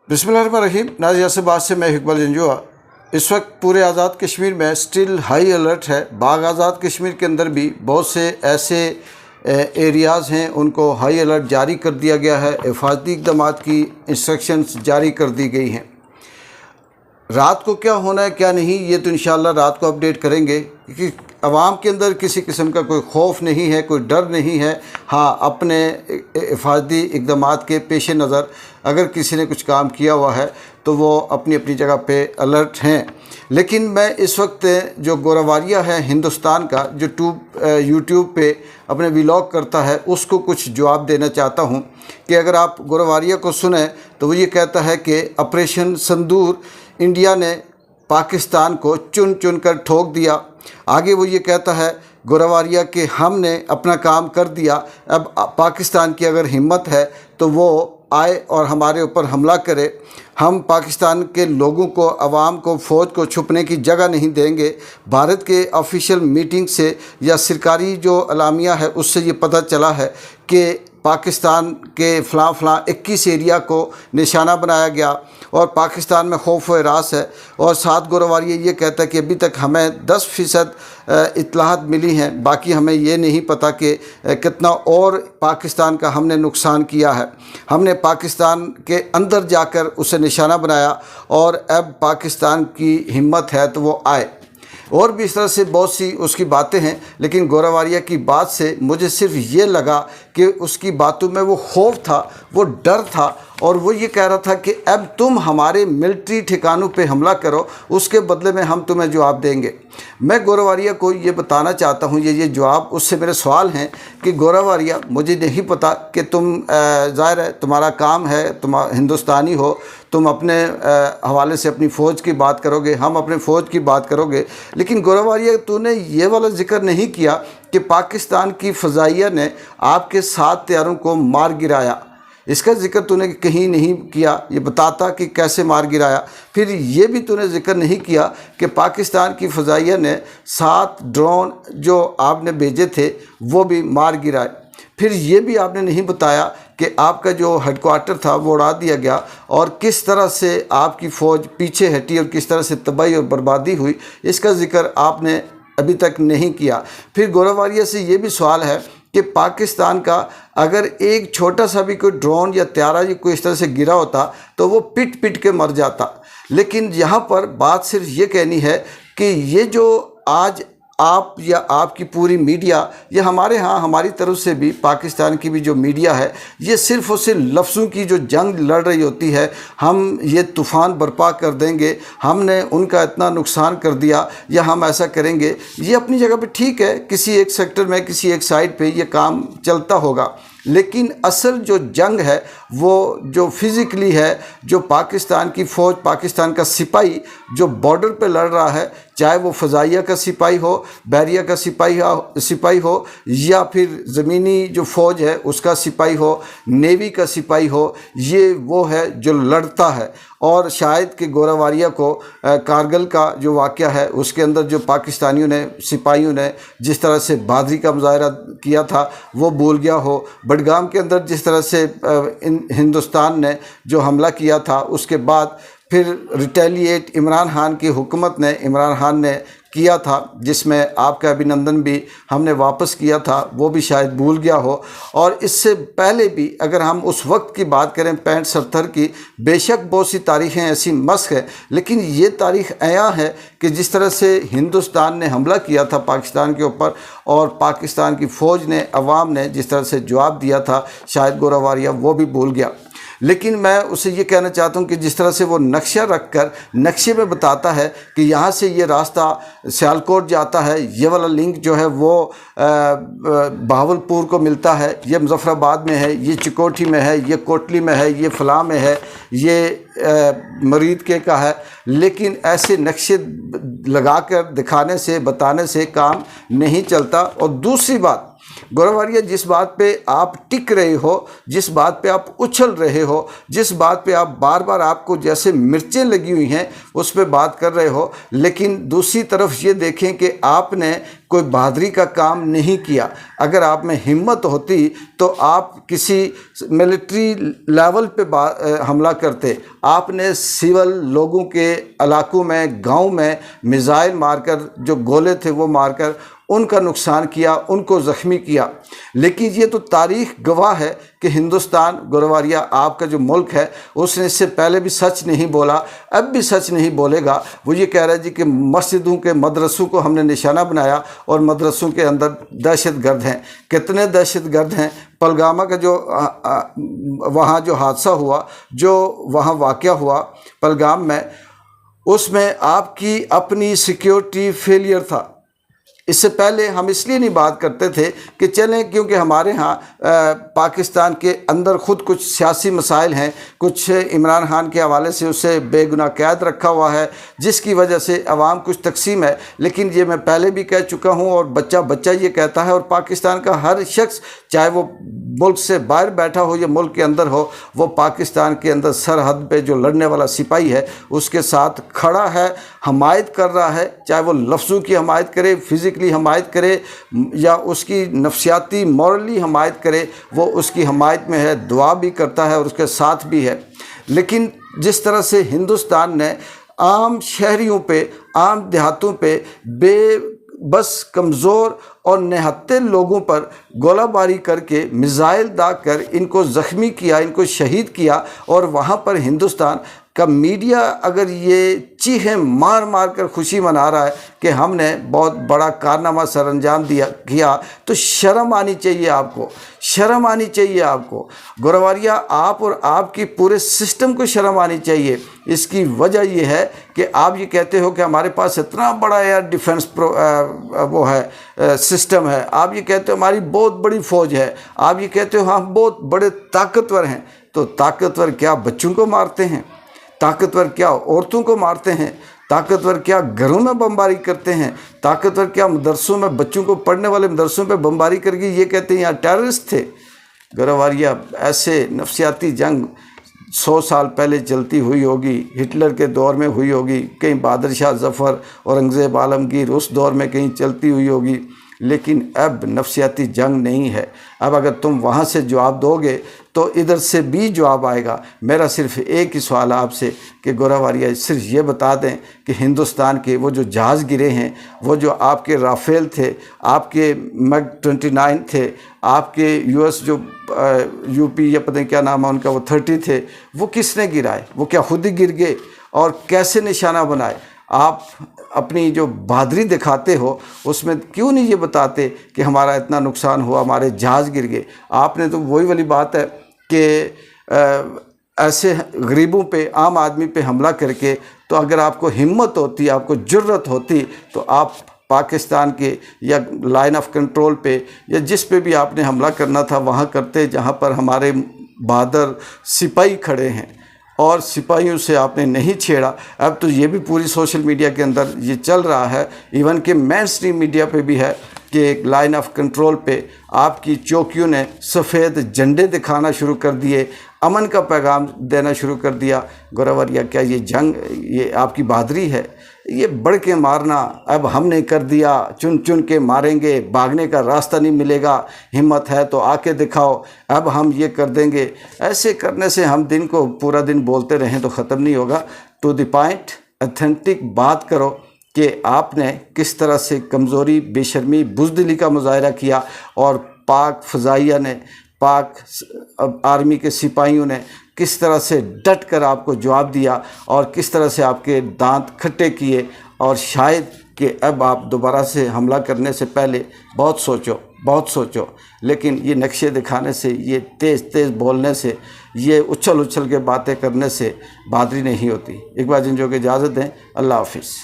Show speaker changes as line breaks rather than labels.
बिस्मिल्लाहिर्रहमानिर्रहीम। नाज़ियाबाद से मैं इकबाल जंजुआ। इस वक्त पूरे आज़ाद कश्मीर में स्टिल हाई अलर्ट है। बाग आज़ाद कश्मीर के अंदर भी बहुत से ऐसे एरियाज़ हैं, उनको हाई अलर्ट जारी कर दिया गया है। हिफाजती इक़दाम की इंस्ट्रक्शंस जारी कर दी गई हैं। रात को क्या होना है क्या नहीं, ये तो इंशाअल्लाह रात को अपडेट करेंगे, क्योंकि आवाम के अंदर किसी किस्म का कोई खौफ नहीं है, कोई डर नहीं है। हाँ, अपने हिफाजती इक़दाम के पेश नज़र अगर किसी ने कुछ काम किया हुआ है तो वो अपनी अपनी जगह पे अलर्ट हैं। लेकिन मैं इस वक्त जो गोरावारिया है हिंदुस्तान का, जो यूट्यूब पे अपने व्लॉग करता है, उसको कुछ जवाब देना चाहता हूँ कि अगर आप गोरावारिया को सुने तो वो ये कहता है कि ऑपरेशन संदूर इंडिया ने पाकिस्तान को चुन चुन कर ठोक दिया। आगे वो ये कहता है गोरावारिया कि हमने अपना काम कर दिया, अब पाकिस्तान की अगर हिम्मत है तो वो आए और हमारे ऊपर हमला करे। हम पाकिस्तान के लोगों को, आवाम को, फ़ौज को छुपने की जगह नहीं देंगे। भारत के ऑफिशियल मीटिंग से या सरकारी जो अलामिया है उससे ये पता चला है कि पाकिस्तान के फ़लाँ 21 एरिया को निशाना बनाया गया और पाकिस्तान में खौफ व हरास है। और साथ गोरावारिया ये कहता है कि अभी तक हमें 10% इत्तलाहात मिली हैं, बाकी हमें ये नहीं पता कि कितना और पाकिस्तान का हमने नुकसान किया है। हमने पाकिस्तान के अंदर जाकर उसे निशाना बनाया और अब पाकिस्तान की हिम्मत है तो वो आए। और भी इस तरह से बहुत सी उसकी बातें हैं, लेकिन गोरावारिया की बात से मुझे सिर्फ ये लगा कि उसकी बातों में वो खौफ था, वो डर था, और वो ये कह रहा था कि अब तुम हमारे मिलिट्री ठिकानों पे हमला करो, उसके बदले में हम तुम्हें जवाब देंगे। मैं गोरावारिया को ये बताना चाहता हूँ, ये जवाब उससे मेरे सवाल हैं कि गोरावारिया, मुझे नहीं पता कि तुम ज़ाहिर है तुम्हारा काम है, तुम हिंदुस्तानी हो, तुम अपने हवाले से अपनी फ़ौज की बात करोगे, हम अपने फ़ौज की बात करोगे, लेकिन गोरावारिया तूने ये वाला जिक्र नहीं किया कि पाकिस्तान की फ़ज़ाइया ने आपके 7 तैयारों को मार गिराया। इसका जिक्र तूने कहीं नहीं किया। ये बताता कि कैसे मार गिराया। फिर ये भी तूने जिक्र नहीं किया कि पाकिस्तान की फ़ज़ाइया ने 7 ड्रोन जो आपने भेजे थे वो भी मार गिराए। फिर ये भी आपने नहीं बताया कि आपका जो हेडक्वार्टर था वो उड़ा दिया गया और किस तरह से आपकी फ़ौज पीछे हटी और किस तरह से तबाही और बर्बादी हुई, इसका जिक्र आपने अभी तक नहीं किया। फिर गोरावारिया से ये भी सवाल है कि पाकिस्तान का अगर एक छोटा सा भी कोई ड्रोन या त्यारा या कोई इस तरह से गिरा होता तो वो पिट पिट के मर जाता। लेकिन यहाँ पर बात सिर्फ ये कहनी है कि ये जो आज आप या आपकी पूरी मीडिया या हमारे यहाँ हमारी तरफ से भी पाकिस्तान की भी जो मीडिया है, ये सिर्फ़ और सिर्फ लफ्ज़ों की जो जंग लड़ रही होती है, हम ये तूफ़ान बर्पा कर देंगे, हमने उनका इतना नुकसान कर दिया या हम ऐसा करेंगे। ये अपनी जगह पे ठीक है, किसी एक सेक्टर में, किसी एक साइड पे ये काम चलता होगा, लेकिन असल जो जंग है वो जो फिज़िकली है, जो पाकिस्तान की फ़ौज, पाकिस्तान का सिपाही जो बॉर्डर पे लड़ रहा है, चाहे वो फ़ज़ाइया का सिपाही हो, बहरिया का सिपाही हो या फिर ज़मीनी जो फ़ौज है उसका सिपाही हो, नेवी का सिपाही हो, ये वो है जो लड़ता है। और शायद कि गोरावारिया को कारगिल का जो वाक़या है उसके अंदर जो पाकिस्तानियों ने, सिपाहियों ने जिस तरह से बहादुरी का मुजाहरा किया था वो भूल गया हो। बडगाम के अंदर जिस तरह से हिंदुस्तान ने जो हमला किया था, उसके बाद फिर रिटेलिएट इमरान खान की हुकूमत ने, इमरान खान ने किया था, जिसमें आपका अभिनंदन भी हमने वापस किया था, वो भी शायद भूल गया हो। और इससे पहले भी अगर हम उस वक्त की बात करें 65-70 की, बेशक बहुत सी तारीख़ें ऐसी मस्क है, लेकिन ये तारीख़ अया है कि जिस तरह से हिंदुस्तान ने हमला किया था पाकिस्तान के ऊपर और पाकिस्तान की फ़ौज ने, अवाम ने जिस तरह से जवाब दिया था, शायद गोरावारिया वो भी भूल गया। लेकिन मैं उसे ये कहना चाहता हूँ कि जिस तरह से वो नक्शा रख कर नक्शे में बताता है कि यहाँ से ये रास्ता सियालकोट जाता है, ये वाला लिंक जो है वो बहावलपुर को मिलता है, ये मुजफ्फराबाद में है, ये चिकोठी में है, ये कोटली में है, ये फलां में है, ये मरीद के का है, लेकिन ऐसे नक्शे लगाकर दिखाने से, बताने से काम नहीं चलता। और दूसरी बात, गोरवारिया, जिस बात पे आप टिक रहे हो, जिस बात पे आप उछल रहे हो, जिस बात पे आप बार बार आपको जैसे मिर्चें लगी हुई हैं उस पे बात कर रहे हो, लेकिन दूसरी तरफ ये देखें कि आपने कोई बहादुरी का काम नहीं किया। अगर आप में हिम्मत होती तो आप किसी मिलिट्री लेवल पे हमला करते। आपने सिविल लोगों के इलाकों में, गांव में मिसाइल मारकर, जो गोले थे वो मारकर उनका नुकसान किया, उनको ज़ख्मी किया। लेकिन ये तो तारीख़ गवाह है कि हिंदुस्तान, गोरवारिया आपका जो मुल्क है, उसने इससे पहले भी सच नहीं बोला, अब भी सच नहीं बोलेगा। वो ये कह रहा है जी कि मस्जिदों के, मदरसों को हमने निशाना बनाया और मदरसों के अंदर दहशतगर्द हैं। कितने दहशतगर्द हैं? पहलगाम का जो वहाँ जो हादसा हुआ, जो वहाँ वाक़या हुआ पहलगाम में, उसमें आपकी अपनी सिक्योरिटी फेलियर था। इससे पहले हम इसलिए नहीं बात करते थे कि चलें, क्योंकि हमारे यहाँ पाकिस्तान के अंदर ख़ुद कुछ सियासी मसाइल हैं, कुछ इमरान खान के हवाले से उसे बेगुनाह कैद रखा हुआ है, जिसकी वजह से अवाम कुछ तकसीम है। लेकिन ये मैं पहले भी कह चुका हूँ और बच्चा बच्चा ये कहता है, और पाकिस्तान का हर शख्स, चाहे वो मुल्क से बाहर बैठा हो या मुल्क के अंदर हो, वो पाकिस्तान के अंदर सरहद पे जो लड़ने वाला सिपाही है उसके साथ खड़ा है, हमायत कर रहा है। चाहे वो लफ्ज़ों की हमायत करे, फिज़िकली हमायत करे, या उसकी नफ्सियाती मॉरली हमायत करे, वो उसकी हमायत में है, दुआ भी करता है और उसके साथ भी है। लेकिन जिस तरह से हिंदुस्तान ने आम शहरियों पे, आम देहातों पे बस कमज़ोर और निहत्ते लोगों पर गोलाबारी करके, मिसाइल दाग कर इनको ज़ख्मी किया, इनको शहीद किया, और वहाँ पर हिंदुस्तान का मीडिया अगर ये चीखें मार मार कर खुशी मना रहा है कि हमने बहुत बड़ा कारनामा सर अंजाम किया, तो शर्म आनी चाहिए आपको, शर्म आनी चाहिए आपको। गोरवारिया, आप और आपकी पूरे सिस्टम को शर्म आनी चाहिए। इसकी वजह यह है कि आप ये कहते हो कि हमारे पास इतना बड़ा एयर डिफेंस सिस्टम है, आप ये कहते हो हमारी बहुत बड़ी फ़ौज है, आप ये कहते हो हम बहुत बड़े ताकतवर हैं। तो ताकतवर क्या बच्चों को मारते हैं? ताकतवर क्या औरतों को मारते हैं? ताकतवर क्या घरों में बमबारी करते हैं? ताकतवर क्या मदरसों में, बच्चों को पढ़ने वाले मदरसों पे बमबारी करके ये कहते हैं यहाँ टेररिस्ट थे? गोरवारिया, ऐसे नफसियाती जंग 100 साल पहले चलती हुई होगी, हिटलर के दौर में हुई होगी, कहीं बहादुर शाह ज़फ़र, औरंगज़ेब आलमगीर उस दौर में कहीं चलती हुई होगी, लेकिन अब नफसियाती जंग नहीं है। अब अगर तुम वहाँ से जवाब दोगे तो इधर से भी जवाब आएगा। मेरा सिर्फ एक ही सवाल है आपसे कि गोरवारिया, सिर्फ ये बता दें कि हिंदुस्तान के वो जो जहाज़ गिरे हैं, वो जो आपके राफेल थे, आपके मैग 29 थे, आपके यूएस जो यूपी या पता नहीं क्या नाम है उनका, वो 30 थे, वो किसने गिराए? वो क्या खुद ही गिर गए? और कैसे निशाना बनाए? आप अपनी जो बहादुरी दिखाते हो उसमें क्यों नहीं ये बताते कि हमारा इतना नुकसान हुआ, हमारे जहाज़ गिर गए? आपने तो वही वाली बात है कि ऐसे गरीबों पे, आम आदमी पे हमला करके, तो अगर आपको हिम्मत होती, आपको जुर्रत होती, तो आप पाकिस्तान के या लाइन ऑफ कंट्रोल पे या जिस पे भी आपने हमला करना था वहाँ करते, जहाँ पर हमारे बहादुर सिपाही खड़े हैं, और सिपाहियों से आपने नहीं छेड़ा। अब तो ये भी पूरी सोशल मीडिया के अंदर ये चल रहा है, इवन कि मेन स्ट्रीम मीडिया पे भी है कि एक लाइन ऑफ कंट्रोल पे आपकी चौकियों ने सफ़ेद झंडे दिखाना शुरू कर दिए, अमन का पैगाम देना शुरू कर दिया। गोरवारिया, क्या ये जंग, ये आपकी बहादुरी है? ये बढ़ के मारना, अब हमने कर दिया, चुन चुन के मारेंगे, भागने का रास्ता नहीं मिलेगा, हिम्मत है तो आके दिखाओ, अब हम ये कर देंगे। ऐसे करने से हम दिन को पूरा दिन बोलते रहें तो ख़त्म नहीं होगा। टू द पॉइंट, ऑथेंटिक बात करो कि आपने किस तरह से कमज़ोरी, बेशर्मी, बुज़दिली का मुजाहरा किया, और पाक फ़ज़ाइया ने, पाक आर्मी के सिपाहियों ने किस तरह से डट कर आपको जवाब दिया, और किस तरह से आपके दांत खट्टे किए। और शायद कि अब आप दोबारा से हमला करने से पहले बहुत सोचो, बहुत सोचो। लेकिन ये नक्शे दिखाने से, ये तेज़ तेज़ बोलने से, ये उछल उछल के बातें करने से बहादुरी नहीं होती। एक बार जिन जो कि इजाज़त दें, अल्लाह हाफिज़।